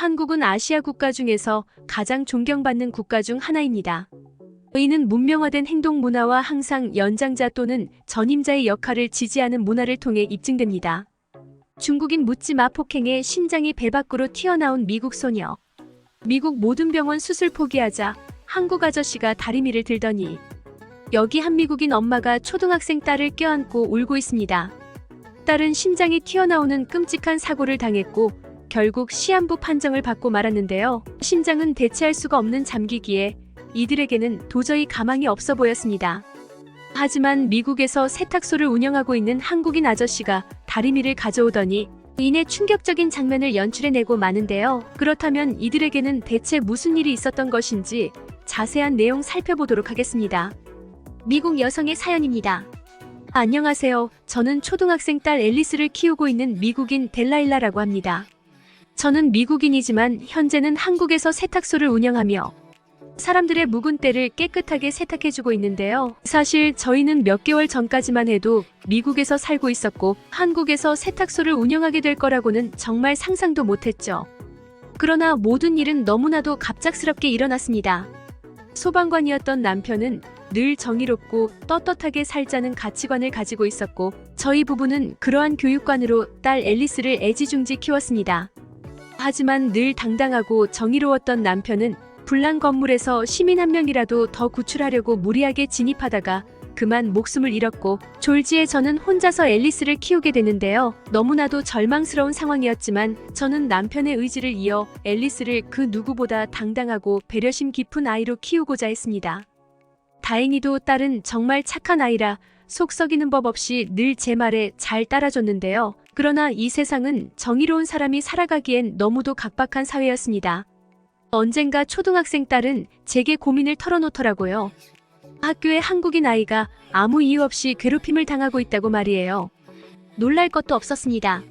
한국은 아시아 국가 중에서 가장 존경받는 국가 중 하나입니다. 이는 문명화된 행동 문화와 항상 연장자 또는 전임자의 역할을 지지하는 문화를 통해 입증됩니다. 중국인 묻지마 폭행에 심장이 배 밖으로 튀어나온 미국 소녀. 미국 모든 병원 수술 포기하자 한국 아저씨가 다리미를 들더니 여기 한 미국인 엄마가 초등학생 딸을 껴안고 울고 있습니다. 딸은 심장이 튀어나오는 끔찍한 사고를 당했고 결국 시한부 판정을 받고 말았는데요. 심장은 대체할 수가 없는 잠기기에 이들에게는 도저히 가망이 없어 보였습니다. 하지만 미국에서 세탁소를 운영하고 있는 한국인 아저씨가 다리미를 가져오더니 이내 충격적인 장면을 연출해내고 마는데요. 그렇다면 이들에게는 대체 무슨 일이 있었던 것인지 자세한 내용 살펴보도록 하겠습니다. 미국 여성의 사연입니다. 안녕하세요. 저는 초등학생 딸 앨리스를 키우고 있는 미국인 델라일라라고 합니다. 저는 미국인이지만 현재는 한국에서 세탁소를 운영하며 사람들의 묵은 때를 깨끗하게 세탁해주고 있는데요. 사실 저희는 몇 개월 전까지만 해도 미국에서 살고 있었고 한국에서 세탁소를 운영하게 될 거라고는 정말 상상도 못했죠. 그러나 모든 일은 너무나도 갑작스럽게 일어났습니다. 소방관이었던 남편은 늘 정의롭고 떳떳하게 살자는 가치관을 가지고 있었고 저희 부부는 그러한 교육관으로 딸 앨리스를 애지중지 키웠습니다. 하지만 늘 당당하고 정의로웠던 남편은 불난 건물에서 시민 한 명이라도 더 구출하려고 무리하게 진입하다가 그만 목숨을 잃었고 졸지에 저는 혼자서 앨리스를 키우게 되는데요. 너무나도 절망스러운 상황이었지만 저는 남편의 의지를 이어 앨리스를 그 누구보다 당당하고 배려심 깊은 아이로 키우고자 했습니다. 다행히도 딸은 정말 착한 아이라 속 썩이는 법 없이 늘 제 말에 잘 따라줬는데요. 그러나 이 세상은 정의로운 사람이 살아가기엔 너무도 각박한 사회였습니다. 언젠가 초등학생 딸은 제게 고민을 털어놓더라고요. 학교에 한국인 아이가 아무 이유 없이 괴롭힘을 당하고 있다고 말이에요. 놀랄 것도 없었습니다.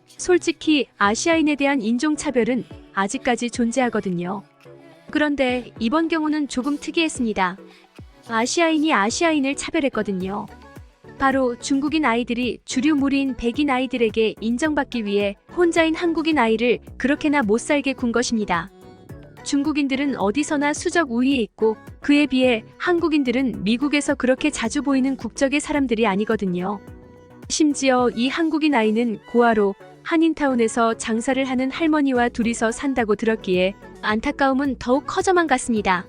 솔직히 아시아인에 대한 인종차별은 아직까지 존재하거든요. 그런데 이번 경우는 조금 특이했습니다. 아시아인이 아시아인을 차별했거든요. 바로 중국인 아이들이 주류 무리인 백인 아이들에게 인정받기 위해 혼자인 한국인 아이를 그렇게나 못살게 군 것입니다. 중국인들은 어디서나 수적 우위에 있고 그에 비해 한국인들은 미국에서 그렇게 자주 보이는 국적의 사람들이 아니거든요. 심지어 이 한국인 아이는 고아로 한인타운에서 장사를 하는 할머니와 둘이서 산다고 들었기에 안타까움은 더욱 커져만 갔습니다.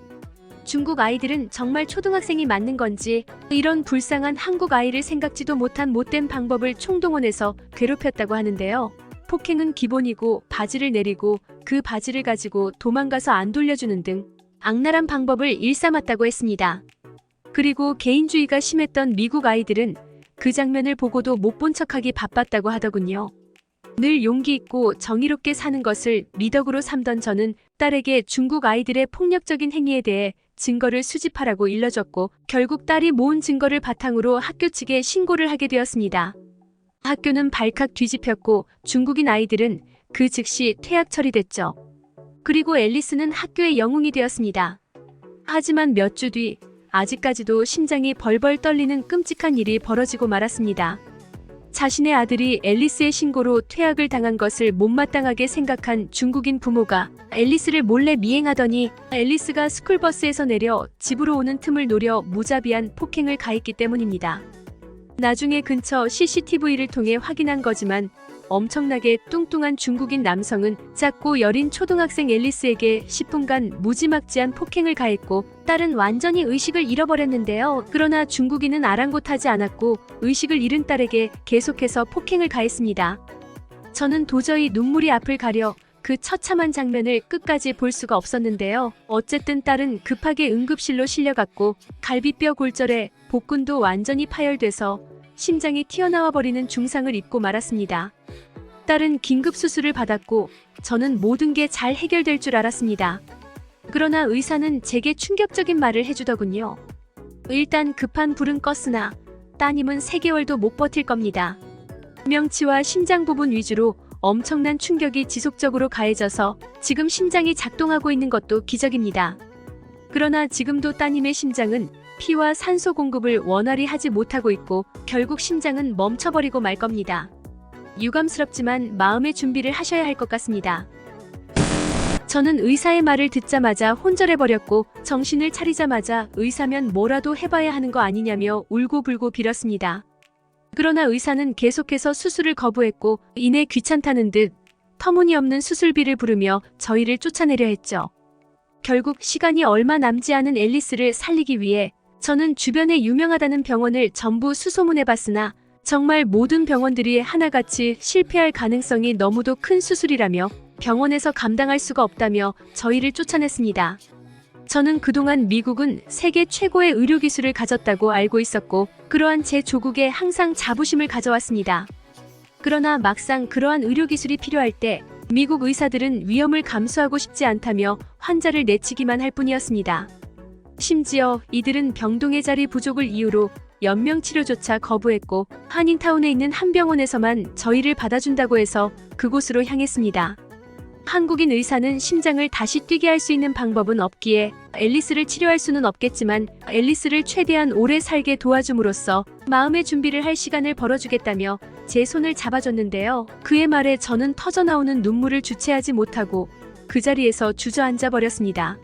중국 아이들은 정말 초등학생이 맞는 건지 이런 불쌍한 한국 아이를 생각지도 못한 못된 방법을 총동원해서 괴롭혔다고 하는데요. 폭행은 기본이고 바지를 내리고 그 바지를 가지고 도망가서 안 돌려주는 등 악랄한 방법을 일삼았다고 했습니다. 그리고 개인주의가 심했던 미국 아이들은 그 장면을 보고도 못 본 척하기 바빴다고 하더군요. 늘 용기 있고 정의롭게 사는 것을 미덕으로 삼던 저는 딸에게 중국 아이들의 폭력적인 행위에 대해 증거를 수집하라고 일러줬고 결국 딸이 모은 증거를 바탕으로 학교 측에 신고를 하게 되었습니다. 학교는 발칵 뒤집혔고 중국인 아이들은 그 즉시 퇴학 처리됐죠. 그리고 앨리스는 학교의 영웅이 되었습니다. 하지만 몇 주 뒤 아직까지도 심장이 벌벌 떨리는 끔찍한 일이 벌어지고 말았습니다. 자신의 아들이 앨리스의 신고로 퇴학을 당한 것을 못마땅하게 생각한 중국인 부모가 앨리스를 몰래 미행하더니 앨리스가 스쿨버스에서 내려 집으로 오는 틈을 노려 무자비한 폭행을 가했기 때문입니다. 나중에 근처 CCTV를 통해 확인한 거지만 엄청나게 뚱뚱한 중국인 남성은 작고 여린 초등학생 앨리스에게 10분간 무지막지한 폭행을 가했고 딸은 완전히 의식을 잃어버렸는데요. 그러나 중국인은 아랑곳하지 않았고 의식을 잃은 딸에게 계속해서 폭행을 가했습니다. 저는 도저히 눈물이 앞을 가려 그 처참한 장면을 끝까지 볼 수가 없었는데요. 어쨌든 딸은 급하게 응급실로 실려갔고 갈비뼈 골절에 복근도 완전히 파열돼서 심장이 튀어나와 버리는 중상을 입고 말았습니다. 딸은 긴급 수술을 받았고 저는 모든 게 잘 해결될 줄 알았습니다. 그러나 의사는 제게 충격적인 말을 해주더군요. 일단 급한 불은 껐으나 따님은 3개월도 못 버틸 겁니다. 명치와 심장 부분 위주로 엄청난 충격이 지속적으로 가해져서 지금 심장이 작동하고 있는 것도 기적입니다. 그러나 지금도 따님의 심장은 피와 산소 공급을 원활히 하지 못하고 있고 결국 심장은 멈춰버리고 말 겁니다. 유감스럽지만 마음의 준비를 하셔야 할 것 같습니다. 저는 의사의 말을 듣자마자 혼절해버렸고 정신을 차리자마자 의사면 뭐라도 해봐야 하는 거 아니냐며 울고불고 빌었습니다. 그러나 의사는 계속해서 수술을 거부했고 이내 귀찮다는 듯 터무니없는 수술비를 부르며 저희를 쫓아내려 했죠. 결국 시간이 얼마 남지 않은 앨리스를 살리기 위해 저는 주변에 유명하다는 병원을 전부 수소문해봤으나 정말 모든 병원들이 하나같이 실패할 가능성이 너무도 큰 수술이라며 병원에서 감당할 수가 없다며 저희를 쫓아냈습니다. 저는 그동안 미국은 세계 최고의 의료기술을 가졌다고 알고 있었고 그러한 제 조국에 항상 자부심을 가져왔습니다. 그러나 막상 그러한 의료기술이 필요할 때 미국 의사들은 위험을 감수하고 싶지 않다며 환자를 내치기만 할 뿐이었습니다. 심지어 이들은 병동의 자리 부족을 이유로 연명치료조차 거부했고 한인타운에 있는 한 병원에서만 저희를 받아준다고 해서 그곳으로 향했습니다. 한국인 의사는 심장을 다시 뛰게 할 수 있는 방법은 없기에 앨리스를 치료할 수는 없겠지만 앨리스를 최대한 오래 살게 도와줌으로써 마음의 준비를 할 시간을 벌어주겠다며 제 손을 잡아줬는데요. 그의 말에 저는 터져나오는 눈물을 주체하지 못하고 그 자리에서 주저앉아 버렸습니다.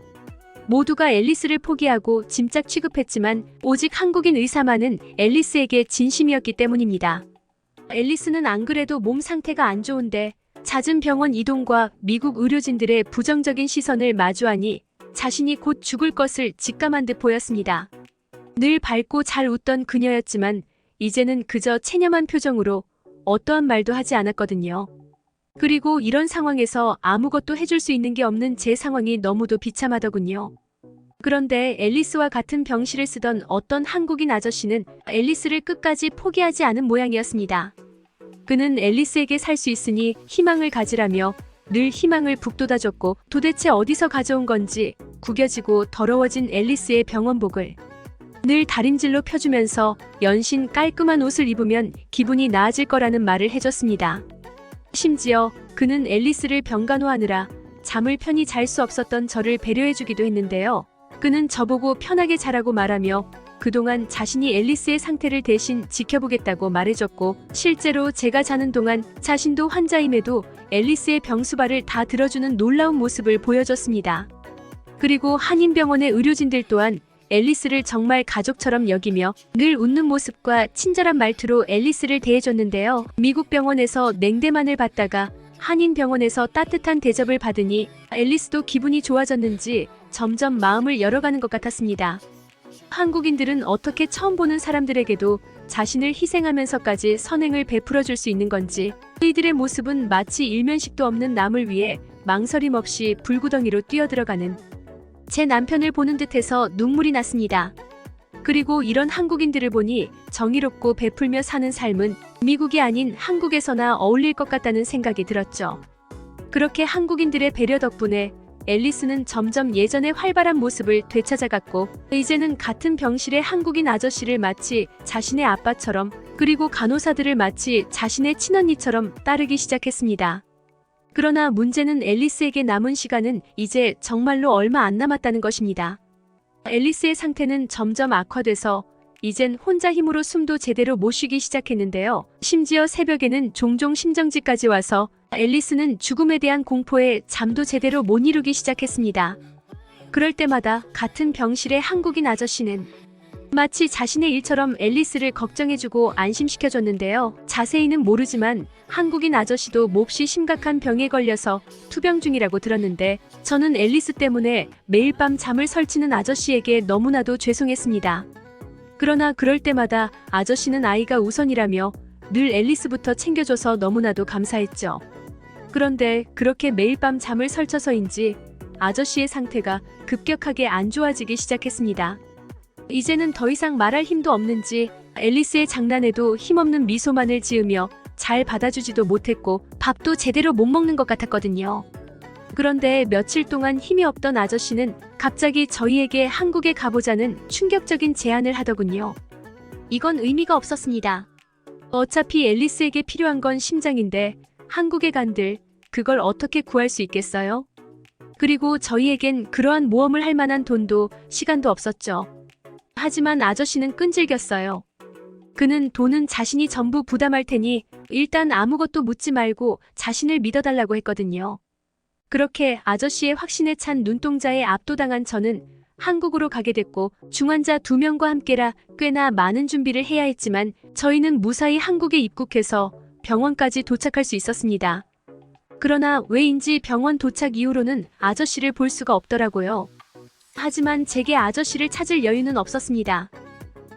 모두가 앨리스를 포기하고 짐짝 취급했지만 오직 한국인 의사만은 앨리스에게 진심이었기 때문입니다. 앨리스는 안 그래도 몸 상태가 안 좋은데 잦은 병원 이동과 미국 의료진들의 부정적인 시선을 마주하니 자신이 곧 죽을 것을 직감한 듯 보였습니다. 늘 밝고 잘 웃던 그녀였지만 이제는 그저 체념한 표정으로 어떠한 말도 하지 않았거든요. 그리고 이런 상황에서 아무것도 해줄 수 있는 게 없는 제 상황이 너무도 비참하더군요. 그런데 앨리스와 같은 병실을 쓰던 어떤 한국인 아저씨는 앨리스를 끝까지 포기하지 않은 모양이었습니다. 그는 앨리스에게 살 수 있으니 희망을 가지라며 늘 희망을 북돋아줬고 도대체 어디서 가져온 건지 구겨지고 더러워진 앨리스의 병원복을 늘 다림질로 펴주면서 연신 깔끔한 옷을 입으면 기분이 나아질 거라는 말을 해줬습니다. 심지어 그는 앨리스를 병간호하느라 잠을 편히 잘 수 없었던 저를 배려해주기도 했는데요. 그는 저보고 편하게 자라고 말하며 그동안 자신이 앨리스의 상태를 대신 지켜보겠다고 말해줬고 실제로 제가 자는 동안 자신도 환자임에도 앨리스의 병수발을 다 들어주는 놀라운 모습을 보여줬습니다. 그리고 한인병원의 의료진들 또한 앨리스를 정말 가족처럼 여기며 늘 웃는 모습과 친절한 말투로 앨리스를 대해줬는데요. 미국 병원에서 냉대만을 받다가 한인병원에서 따뜻한 대접을 받으니 앨리스도 기분이 좋아졌는지 점점 마음을 열어가는 것 같았습니다. 한국인들은 어떻게 처음 보는 사람들에게도 자신을 희생하면서까지 선행을 베풀어 줄 수 있는 건지 이들의 모습은 마치 일면식도 없는 남을 위해 망설임 없이 불구덩이로 뛰어들어가는 제 남편을 보는 듯해서 눈물이 났습니다. 그리고 이런 한국인들을 보니 정의롭고 베풀며 사는 삶은 미국이 아닌 한국에서나 어울릴 것 같다는 생각이 들었죠. 그렇게 한국인들의 배려 덕분에 앨리스는 점점 예전의 활발한 모습을 되찾아갔고 이제는 같은 병실의 한국인 아저씨를 마치 자신의 아빠처럼 그리고 간호사들을 마치 자신의 친언니처럼 따르기 시작했습니다. 그러나 문제는 앨리스에게 남은 시간은 이제 정말로 얼마 안 남았다는 것입니다. 앨리스의 상태는 점점 악화돼서 이젠 혼자 힘으로 숨도 제대로 못 쉬기 시작했는데요. 심지어 새벽에는 종종 심정지까지 와서 앨리스는 죽음에 대한 공포에 잠도 제대로 못 이루기 시작했습니다. 그럴 때마다 같은 병실의 한국인 아저씨는 마치 자신의 일처럼 앨리스를 걱정해주고 안심시켜줬는데요. 자세히는 모르지만 한국인 아저씨도 몹시 심각한 병에 걸려서 투병 중이라고 들었는데 저는 앨리스 때문에 매일 밤 잠을 설치는 아저씨에게 너무나도 죄송했습니다. 그러나 그럴 때마다 아저씨는 아이가 우선이라며 늘 앨리스부터 챙겨줘서 너무나도 감사했죠. 그런데 그렇게 매일 밤 잠을 설쳐서인지 아저씨의 상태가 급격하게 안 좋아지기 시작했습니다. 이제는 더 이상 말할 힘도 없는지 앨리스의 장난에도 힘없는 미소만을 지으며 잘 받아주지도 못했고 밥도 제대로 못 먹는 것 같았거든요. 그런데 며칠 동안 힘이 없던 아저씨는 갑자기 저희에게 한국에 가보자는 충격적인 제안을 하더군요. 이건 의미가 없었습니다. 어차피 앨리스에게 필요한 건 심장인데 한국에 간들 그걸 어떻게 구할 수 있겠어요? 그리고 저희에겐 그러한 모험을 할 만한 돈도 시간도 없었죠. 하지만 아저씨는 끈질겼어요. 그는 돈은 자신이 전부 부담할 테니 일단 아무것도 묻지 말고 자신을 믿어달라고 했거든요. 그렇게 아저씨의 확신에 찬 눈동자에 압도당한 저는 한국으로 가게 됐고 중환자 2명과 함께라 꽤나 많은 준비를 해야 했지만 저희는 무사히 한국에 입국해서 병원까지 도착할 수 있었습니다. 그러나 왜인지 병원 도착 이후로는 아저씨를 볼 수가 없더라고요. 하지만 제게 아저씨를 찾을 여유는 없었습니다.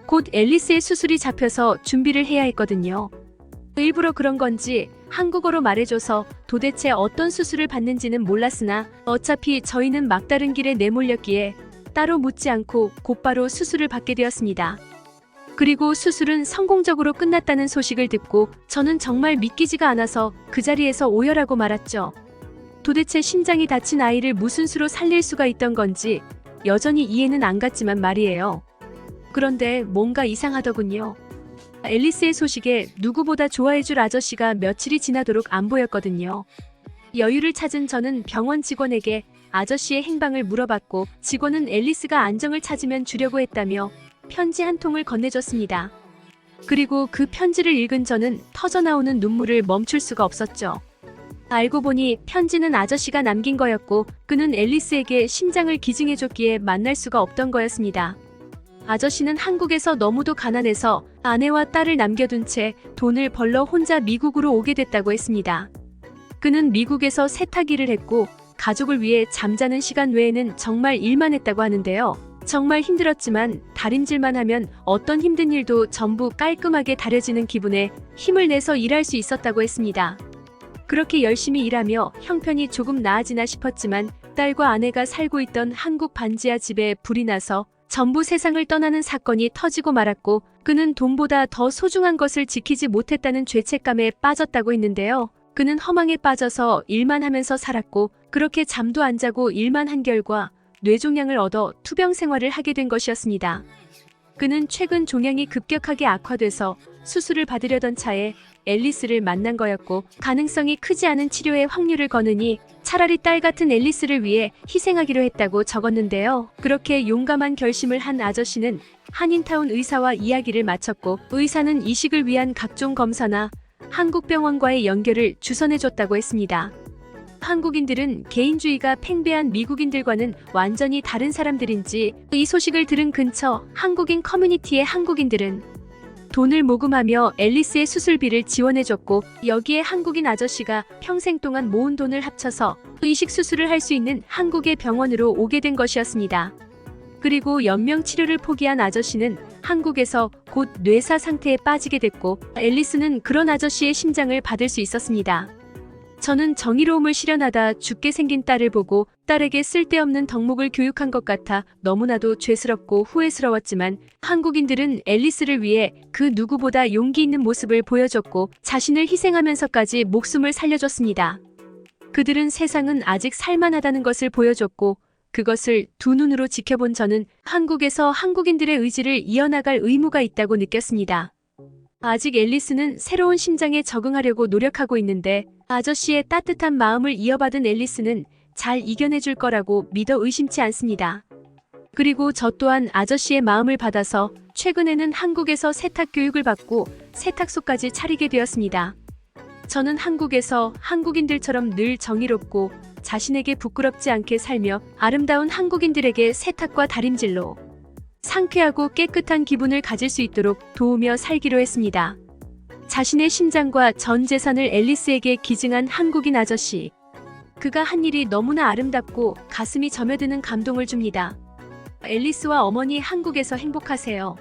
곧 앨리스의 수술이 잡혀서 준비를 해야 했거든요. 일부러 그런 건지 한국어로 말해줘서 도대체 어떤 수술을 받는지는 몰랐으나 어차피 저희는 막다른 길에 내몰렸기에 따로 묻지 않고 곧바로 수술을 받게 되었습니다. 그리고 수술은 성공적으로 끝났다는 소식을 듣고 저는 정말 믿기지가 않아서 그 자리에서 오열하고 말았죠. 도대체 심장이 다친 아이를 무슨 수로 살릴 수가 있던 건지 여전히 이해는 안 갔지만 말이에요. 그런데 뭔가 이상하더군요. 앨리스의 소식에 누구보다 좋아해줄 아저씨가 며칠이 지나도록 안 보였거든요. 여유를 찾은 저는 병원 직원에게 아저씨의 행방을 물어봤고 직원은 앨리스가 안정을 찾으면 주려고 했다며 편지 한 통을 건네줬습니다. 그리고 그 편지를 읽은 저는 터져나오는 눈물을 멈출 수가 없었죠. 알고 보니 편지는 아저씨가 남긴 거였고 그는 앨리스에게 심장을 기증해줬기에 만날 수가 없던 거였습니다. 아저씨는 한국에서 너무도 가난해서 아내와 딸을 남겨둔 채 돈을 벌러 혼자 미국으로 오게 됐다고 했습니다. 그는 미국에서 세탁일을 했고 가족을 위해 잠자는 시간 외에는 정말 일만 했다고 하는데요. 정말 힘들었지만 다림질만 하면 어떤 힘든 일도 전부 깔끔하게 다려지는 기분에 힘을 내서 일할 수 있었다고 했습니다. 그렇게 열심히 일하며 형편이 조금 나아지나 싶었지만 딸과 아내가 살고 있던 한국 반지하 집에 불이 나서 전부 세상을 떠나는 사건이 터지고 말았고 그는 돈보다 더 소중한 것을 지키지 못했다는 죄책감에 빠졌다고 했는데요. 그는 허망에 빠져서 일만 하면서 살았고 그렇게 잠도 안 자고 일만 한 결과 뇌종양을 얻어 투병 생활을 하게 된 것이었습니다. 그는 최근 종양이 급격하게 악화돼서 수술을 받으려던 차에 앨리스를 만난 거였고 가능성이 크지 않은 치료에 확률을 거느니 차라리 딸 같은 앨리스를 위해 희생하기로 했다고 적었는데요. 그렇게 용감한 결심을 한 아저씨는 한인타운 의사와 이야기를 마쳤고 의사는 이식을 위한 각종 검사나 한국 병원과의 연결을 주선해줬다고 했습니다. 한국인들은 개인주의가 팽배한 미국인들과는 완전히 다른 사람들인지 이 소식을 들은 근처 한국인 커뮤니티의 한국인들은 돈을 모금하며 앨리스의 수술비를 지원해줬고 여기에 한국인 아저씨가 평생 동안 모은 돈을 합쳐서 이식 수술을 할 수 있는 한국의 병원으로 오게 된 것이었습니다. 그리고 연명 치료를 포기한 아저씨는 한국에서 곧 뇌사 상태에 빠지게 됐고 앨리스는 그런 아저씨의 심장을 받을 수 있었습니다. 저는 정의로움을 실현하다 죽게 생긴 딸을 보고 딸에게 쓸데없는 덕목을 교육한 것 같아 너무나도 죄스럽고 후회스러웠지만 한국인들은 앨리스를 위해 그 누구보다 용기 있는 모습을 보여줬고 자신을 희생하면서까지 목숨을 살려줬습니다. 그들은 세상은 아직 살만하다는 것을 보여줬고 그것을 두 눈으로 지켜본 저는 한국에서 한국인들의 의지를 이어나갈 의무가 있다고 느꼈습니다. 아직 앨리스는 새로운 심장에 적응하려고 노력하고 있는데 아저씨의 따뜻한 마음을 이어받은 앨리스는 잘 이겨내줄 거라고 믿어 의심치 않습니다. 그리고 저 또한 아저씨의 마음을 받아서 최근에는 한국에서 세탁 교육을 받고 세탁소까지 차리게 되었습니다. 저는 한국에서 한국인들처럼 늘 정의롭고 자신에게 부끄럽지 않게 살며 아름다운 한국인들에게 세탁과 다림질로 상쾌하고 깨끗한 기분을 가질 수 있도록 도우며 살기로 했습니다. 자신의 심장과 전 재산을 앨리스에게 기증한 한국인 아저씨. 그가 한 일이 너무나 아름답고 가슴이 저며드는 감동을 줍니다. 앨리스와 어머니 한국에서 행복하세요.